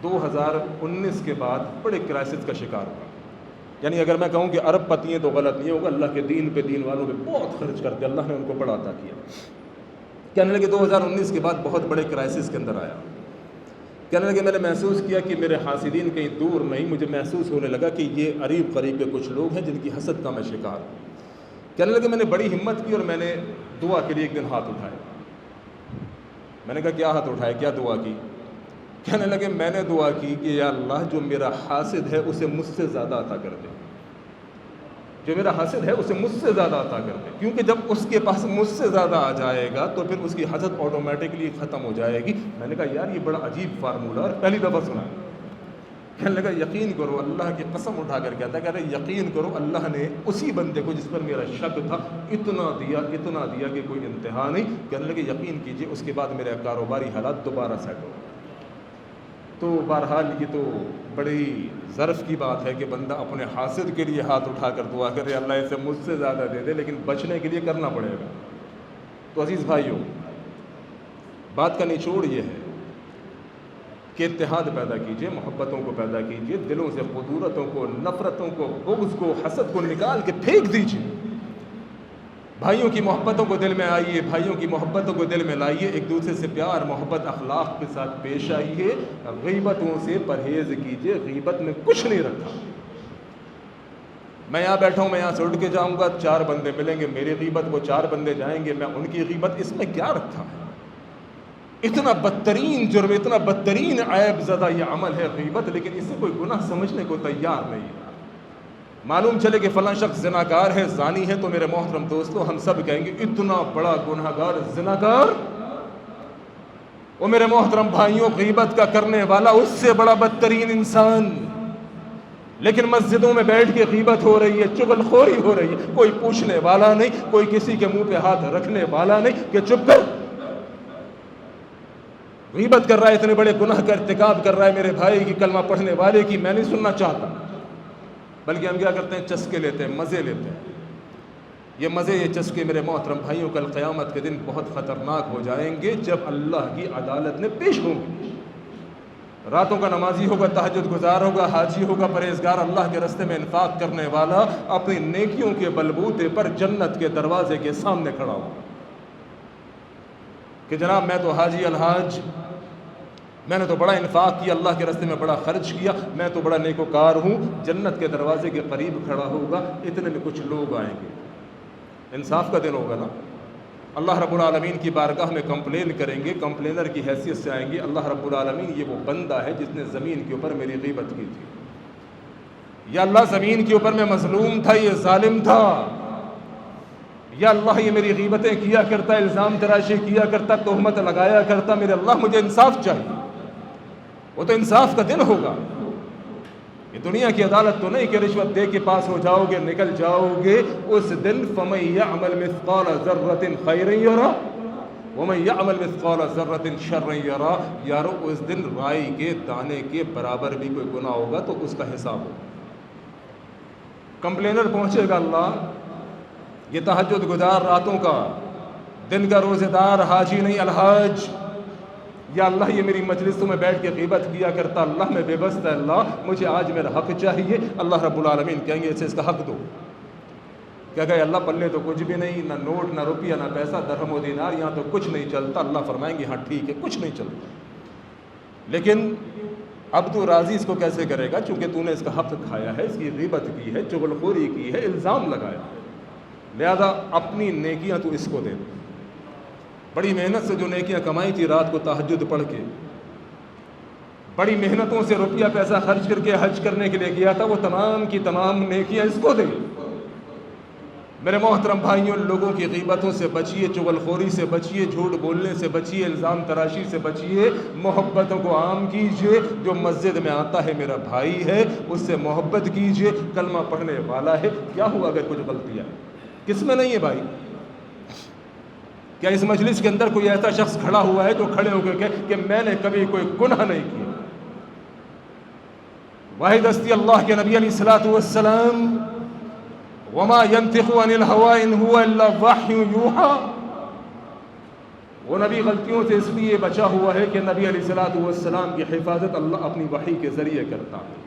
2019 کے بعد بڑے کرائسس کا شکار ہوا. یعنی اگر میں کہوں کہ ارب پتی ہیں تو غلط نہیں ہوگا، اللہ کے دین پہ، دین والوں پہ بہت خرچ کرتے، اللہ نے ان کو بڑا عطا کیا. کہنے لگے 2019 کے بعد بہت بڑے کرائسس کے اندر آیا. کہنے لگے میں نے محسوس کیا کہ میرے حاسدین کہیں دور نہیں، مجھے محسوس ہونے لگا کہ یہ قریب قریب کے کچھ لوگ ہیں جن کی حسد کا میں شکار ہوں. کہنے لگے میں نے بڑی ہمت کی اور میں نے دعا کے لیے ایک دن ہاتھ اٹھائے. میں نے کہا کیا ہاتھ اٹھائے، کیا دعا کی؟ کہنے لگے میں نے دعا کی کہ یا اللہ جو میرا حاسد ہے اسے مجھ سے زیادہ عطا کر دے، جو میرا حاسد ہے اسے مجھ سے زیادہ عطا کر دے، کیونکہ جب اس کے پاس مجھ سے زیادہ آ جائے گا تو پھر اس کی حسد آٹومیٹکلی ختم ہو جائے گی۔ میں نے کہا یار یہ بڑا عجیب فارمولہ اور پہلی دفعہ سنا۔ کہنے لگا یقین کرو، اللہ کی قسم اٹھا کر کہتا ہے، کہہ رہے یقین کرو اللہ نے اسی بندے کو جس پر میرا شک تھا اتنا دیا کہ کوئی انتہا نہیں۔ کہنے لگے یقین کیجئے اس کے بعد میرے کاروباری حالات دوبارہ سیٹ ہو۔ تو بہرحال یہ تو بڑی ظرف کی بات ہے کہ بندہ اپنے حاسد کے لیے ہاتھ اٹھا کر دعا کرے اللہ اسے مجھ سے زیادہ دے دے، لیکن بچنے کے لیے کرنا پڑے گا۔ تو عزیز بھائیوں، بات کا نچوڑ یہ ہے کہ اتحاد پیدا کیجئے، محبتوں کو پیدا کیجئے، دلوں سے خطورتوں کو، نفرتوں کو، بغض کو، حسد کو نکال کے پھینک دیجئے۔ بھائیوں کی محبتوں کو دل میں آئیے، بھائیوں کی محبتوں کو دل میں لائیے، ایک دوسرے سے پیار محبت اخلاق کے ساتھ پیش آئیے، غیبتوں سے پرہیز کیجئے، غیبت میں کچھ نہیں رکھا۔ میں یہاں بیٹھا ہوں، میں یہاں سے اٹھ کے جاؤں گا، 4 بندے ملیں گے میری غیبت، وہ 4 بندے جائیں گے میں ان کی غیبت، اس میں کیا رکھا ہے؟ اتنا بدترین جرم، اتنا بدترین عیب زدہ یہ عمل ہے غیبت، لیکن اسے کوئی گناہ سمجھنے کو تیار نہیں ہے۔ معلوم چلے کہ فلاں شخص زناکار ہے، زانی ہے، تو میرے محترم دوستو ہم سب کہیں گے اتنا بڑا گناہگار زناکار، وہ میرے محترم بھائیوں غیبت کا کرنے والا اس سے بڑا بدترین انسان۔ لیکن مسجدوں میں بیٹھ کے غیبت ہو رہی ہے، چغل خوری ہو رہی ہے، کوئی پوچھنے والا نہیں، کوئی کسی کے منہ پہ ہاتھ رکھنے والا نہیں کہ چپ کر، غیبت کر رہا ہے، اتنے بڑے گناہ کا ارتکاب کر رہا ہے میرے بھائی کی، کلمہ پڑھنے والے کی، میں نہیں سننا چاہتا۔ بلکہ ہم کیا کرتے ہیں؟ چسکے لیتے ہیں، مزے لیتے ہیں۔ یہ مزے، یہ چسکے میرے محترم بھائیوں کل قیامت کے دن بہت خطرناک ہو جائیں گے جب اللہ کی عدالت میں پیش ہوں گے۔ راتوں کا نمازی ہوگا، تہجد گزار ہوگا، حاجی ہوگا، پرہیزگار، اللہ کے راستے میں انفاق کرنے والا، اپنی نیکیوں کے بلبوتے پر جنت کے دروازے کے سامنے کھڑا ہوگا کہ جناب میں تو حاجی الحاج، میں نے تو بڑا انفاق کیا، اللہ کے راستے میں بڑا خرچ کیا، میں تو بڑا نیکوکار ہوں۔ جنت کے دروازے کے قریب کھڑا ہوگا، اتنے میں کچھ لوگ آئیں گے، انصاف کا دن ہوگا نا۔ اللہ رب العالمین کی بارگاہ میں کمپلین کریں گے، کمپلینر کی حیثیت سے آئیں گے، اللہ رب العالمین یہ وہ بندہ ہے جس نے زمین کے اوپر میری غیبت کی تھی، یا اللہ زمین کے اوپر میں مظلوم تھا، یہ ظالم تھا، یا اللہ یہ میری غیبتیں کیا کرتا، الزام تراشی کیا کرتا، تہمت لگایا کرتا، میرے اللہ مجھے انصاف چاہیے۔ وہ تو انصاف کا دن ہوگا، یہ دنیا کی عدالت تو نہیں کہ رشوت دے کے پاس ہو جاؤ گے نکل جاؤ گے۔ اس دن فَمَن يَعْمَلْ مِثْقَالَ ذَرَّةٍ خَيْرًا يَرَهُ وَمَن يَعْمَلْ مِثْقَالَ ذَرَّةٍ شَرًّا يَرَهُ۔ یارو اس دن رائی کے دانے کے برابر بھی کوئی گناہ ہوگا تو اس کا حساب ہوگا۔ کمپلینر پہنچے گا اللہ، یہ تہجد گزار راتوں کا، دن کا روزہ دار، حاجی نہیں الحاج، یا اللہ یہ میری مجلسوں میں بیٹھ کے غیبت کیا کرتا، اللہ میں بے بس ہے، اللہ مجھے آج میرا حق چاہیے۔ اللہ رب العالمین کہیں گے اسے اس کا حق دو۔ کیا کہ اللہ پلے تو کچھ بھی نہیں، نہ نوٹ، نہ روپیہ، نہ پیسہ، درہم و دینار، یہاں تو کچھ نہیں چلتا۔ اللہ فرمائیں گے ہاں ٹھیک ہے، کچھ نہیں چلتا، لیکن اب تو راضی اس کو کیسے کرے گا؟ چونکہ تو نے اس کا حق کھایا ہے، اس کی غیبت کی ہے، چغل خوری کی ہے، الزام لگایا، لہذا اپنی نیکیاں تو اس کو دے دے۔ بڑی محنت سے جو نیکیاں کمائی تھی رات کو تہجد پڑھ کے، بڑی محنتوں سے روپیہ پیسہ خرچ کر کے حج کرنے کے لیے گیا تھا، وہ تمام کی تمام نیکیاں اس کو دے۔ میرے محترم بھائیوں، لوگوں کی غیبتوں سے بچیے، چغل خوری سے بچیے، جھوٹ بولنے سے بچیے، الزام تراشی سے بچیے، محبتوں کو عام کیجئے۔ جو مسجد میں آتا ہے میرا بھائی ہے، اس سے محبت کیجئے، کلمہ پڑھنے والا ہے۔ کیا ہوا اگر کچھ غلطی ہے؟ کس میں نہیں ہے بھائی؟ کیا اس مجلس کے اندر کوئی ایسا شخص کھڑا ہوا ہے جو کھڑے ہو کے کہے کہ میں نے کبھی کوئی گناہ نہیں کیا؟ واحد ہستی اللہ کے نبی علیہ الصلوۃ والسلام، وما ينطق عن الهوى ان هو الا وحی یوحى، وہ نبی غلطیوں سے اس لیے بچا ہوا ہے کہ نبی علیہ الصلوۃ والسلام کی حفاظت اللہ اپنی وحی کے ذریعے کرتا ہے۔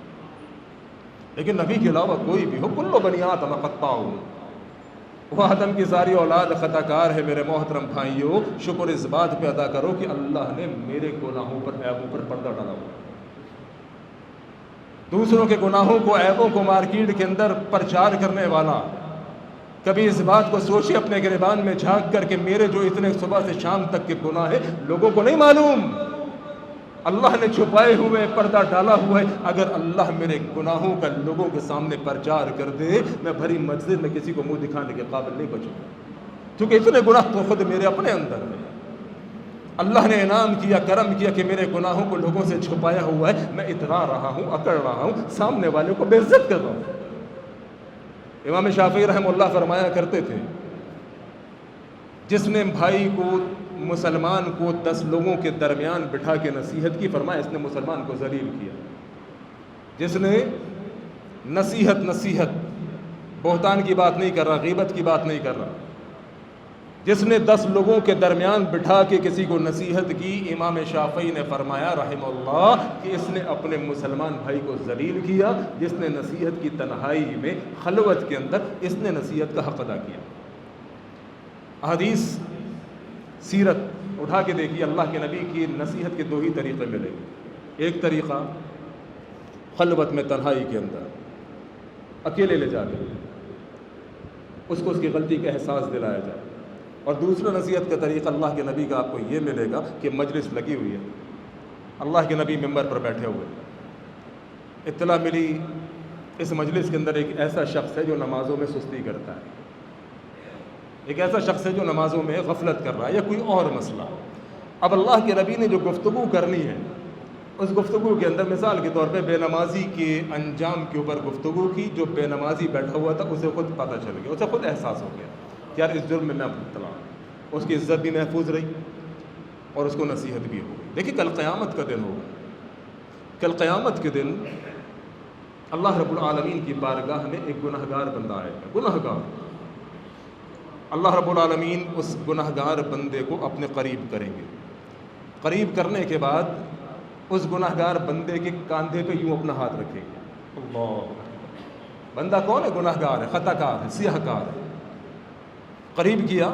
لیکن نبی کے علاوہ کوئی بھی ہو، کل بنی آدم خطاء، وہ آدم کی ساری اولاد خطا کار ہے۔ میرے محترم بھائیوں، شکر اس بات پہ ادا کرو کہ اللہ نے میرے گناہوں پر، عیبوں پر پردہ ڈالا ہوا ہے۔ دوسروں کے گناہوں کو، عیبوں کو مارکیٹ کے اندر پرچار کرنے والا، کبھی اس بات کو سوچے اپنے گریبان میں جھانک کر کہ میرے جو اتنے صبح سے شام تک کے گناہ ہیں لوگوں کو نہیں معلوم، اللہ نے چھپائے ہوئے پردہ ڈالا ہوا ہے. اگر اللہ میرے گناہوں کا لوگوں کے سامنے پرچار کر دے، میں بھری مسجد میں کسی کو منہ دکھانے کے قابل نہیں بچوں گا، کیونکہ اتنے گناہ تو خود میرے اپنے اندر ہیں. اللہ نے انعام کیا، کرم کیا کہ میرے گناہوں کو لوگوں سے چھپایا ہوا ہے. میں اترا رہا ہوں، اکڑ رہا ہوں، سامنے والے کو بے عزت کر رہا ہوں. امام شافعی رحمہ اللہ فرمایا کرتے تھے، جس نے بھائی کو، مسلمان کو 10 لوگوں کے درمیان بٹھا کے نصیحت کی، فرمایا اس نے مسلمان کو ذلیل کیا. جس نے نصیحت بہتان کی بات نہیں کر رہا، غیبت کی بات نہیں کر رہا، جس نے 10 لوگوں کے درمیان بٹھا کے کسی کو نصیحت کی، امام شافعی نے فرمایا رحمہ اللہ کہ اس نے اپنے مسلمان بھائی کو ذلیل کیا. جس نے نصیحت کی تنہائی میں، خلوت کے اندر، اس نے نصیحت کا حق ادا کیا. حدیث سیرت اٹھا کے دیکھیے، اللہ کے نبی کی نصیحت کے 2 ہی طریقے ملیں گے. ایک طریقہ خلوت میں، تنہائی کے اندر اکیلے لے جا کے اس کو اس کی غلطی کا احساس دلایا جائے. اور دوسرا نصیحت کا طریقہ اللہ کے نبی کا آپ کو یہ ملے گا کہ مجلس لگی ہوئی ہے، اللہ کے نبی ممبر پر بیٹھے ہوئے، اطلاع ملی اس مجلس کے اندر ایک ایسا شخص ہے جو نمازوں میں سستی کرتا ہے، ایک ایسا شخص ہے جو نمازوں میں غفلت کر رہا ہے، یا کوئی اور مسئلہ. اب اللہ کے نبی نے جو گفتگو کرنی ہے، اس گفتگو کے اندر مثال کے طور پہ بے نمازی کے انجام کے اوپر گفتگو کی. جو بے نمازی بیٹھا ہوا تھا اسے خود پتہ چل گیا، اسے خود احساس ہو گیا کہ یار اس جرم میں مبتلا ہوں. اس کی عزت بھی محفوظ رہی اور اس کو نصیحت بھی ہو گئی. دیکھیے کل قیامت کا دن ہوگا، کل قیامت کے دن اللہ رب العالمین کی بارگاہ میں ایک گنہگار بندہ آئے گا. گنہگار، اللہ رب العالمین اس گنہگار بندے کو اپنے قریب کریں گے. قریب کرنے کے بعد اس گنہگار بندے کے کاندھے پہ یوں اپنا ہاتھ رکھیں گے. اللہ، بندہ کون ہے؟ گنہگار ہے، خطا کار ہے، سیاہ کار ہے. قریب کیا،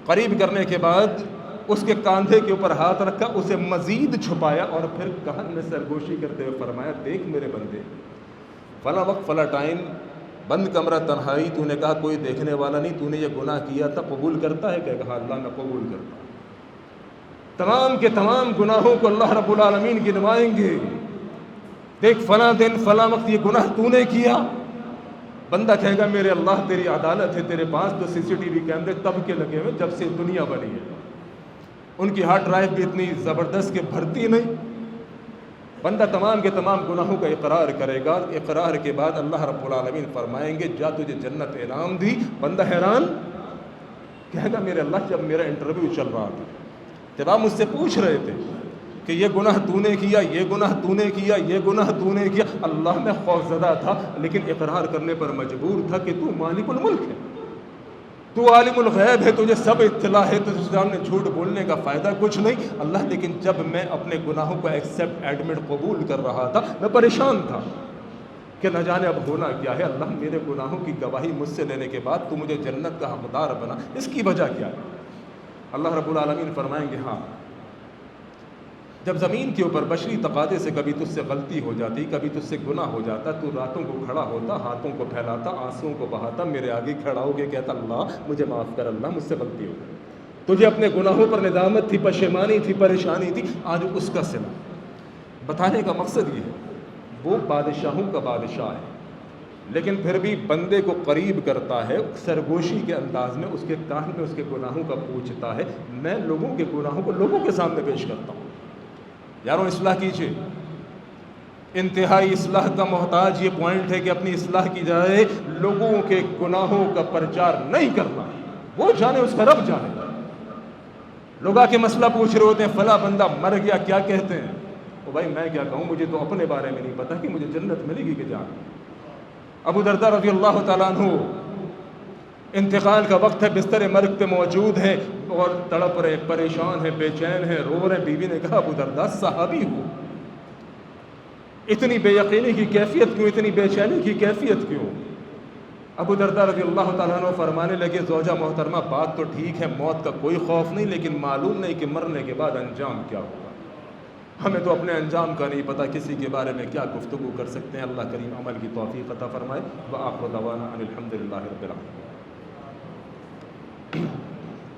قریب کرنے کے بعد اس کے کاندھے کے اوپر ہاتھ رکھا، اسے مزید چھپایا اور پھر کہن میں سرگوشی کرتے ہوئے فرمایا دیکھ میرے بندے، فلاں وقت فلاں ٹائم، بند کمرہ، تنہائی، تو نے کہا کوئی دیکھنے والا نہیں، تو نے یہ گناہ کیا تھا، قبول کرتا ہے؟ کہ کہا اللہ میں قبول کرتا ہوں. تمام کے تمام گناہوں کو اللہ رب العالمین گنوائیں گے. دیکھ فلاں دن فلاں وقت یہ گناہ تو نے کیا. بندہ کہے گا میرے اللہ تیری عدالت ہے، تیرے پاس تو CCTV کیمرے تب کے لگے ہوئے جب سے دنیا بنی ہے. ان کی ہارڈ ڈرائیو بھی اتنی زبردست کہ بھرتی نہیں. بندہ تمام کے تمام گناہوں کا اقرار کرے گا. اقرار کے بعد اللہ رب العالمین فرمائیں گے جا تجھے جنت انعام دی. بندہ حیران کہے گا میرے اللہ جب میرا انٹرویو چل رہا تھا، جب آپ مجھ سے پوچھ رہے تھے کہ یہ گناہ تو نے کیا، یہ گناہ تو نے کیا، یہ گناہ تو نے کیا، اللہ میں خوفزدہ تھا لیکن اقرار کرنے پر مجبور تھا کہ تو مالک الملک ہے، تو عالم الغیب ہے، تجھے سب اطلاع ہے، تو سامنے جھوٹ بولنے کا فائدہ کچھ نہیں. اللہ لیکن جب میں اپنے گناہوں کو ایکسیپٹ، ایڈمٹ، قبول کر رہا تھا، میں پریشان تھا کہ نہ جانے اب ہونا کیا ہے. اللہ میرے گناہوں کی گواہی مجھ سے لینے کے بعد تو مجھے جنت کا حقدار بنا، اس کی وجہ کیا ہے؟ اللہ رب العالمین فرمائیں گے ہاں، جب زمین کے اوپر بشری تقاضے سے کبھی تجھ سے غلطی ہو جاتی، کبھی تجھ سے گناہ ہو جاتا، تو راتوں کو کھڑا ہوتا، ہاتھوں کو پھیلاتا، آنسوؤں کو بہاتا، میرے آگے کھڑا ہو کے کہتا اللہ مجھے معاف کر، اللہ مجھ سے غلطی ہو گئی. تجھے اپنے گناہوں پر ندامت تھی، پشیمانی تھی، پریشانی تھی، آج اس کا صلہ. بتانے کا مقصد یہ ہے وہ بادشاہوں کا بادشاہ ہے لیکن پھر بھی بندے کو قریب کرتا ہے، سرگوشی کے انداز میں اس کے کان میں اس کے گناہوں کا پوچھتا ہے. میں لوگوں کے گناہوں کو لوگوں کے سامنے پیش کرتا ہوں. یاروں اصلاح کیجئے، انتہائی اصلاح کا محتاج یہ پوائنٹ ہے کہ اپنی اصلاح کی جائے. لوگوں کے گناہوں کا پرچار نہیں کرنا، وہ جانے اس کا رب جانے. لوگ آ کے مسئلہ پوچھ رہے ہوتے ہیں فلاں بندہ مر گیا، کیا کہتے ہیں؟ او بھائی میں کیا کہوں، مجھے تو اپنے بارے میں نہیں پتا کہ مجھے جنت ملے گی کہ جان. ابو درداء رضی اللہ تعالیٰ عنہ انتقال کا وقت ہے، بستر مرگ پہ موجود ہیں اور تڑپ رہے، پریشان ہیں، بے چین ہیں، رو رہے. بیوی نے کہا ابو درداء صحابی ہو، اتنی بے یقینی کی کیفیت کیوں، اتنی بے چینی کی کیفیت کیوں؟ ابو درداء رضی اللہ تعالیٰ عنہ فرمانے لگے زوجہ محترمہ بات تو ٹھیک ہے، موت کا کوئی خوف نہیں، لیکن معلوم نہیں کہ مرنے کے بعد انجام کیا ہوگا. ہمیں تو اپنے انجام کا نہیں پتہ، کسی کے بارے میں کیا گفتگو کر سکتے ہیں. اللہ کریم عمل کی توفیق عطا فرمائے. وآخر دعوانا ان الحمد للہ رب العالمین.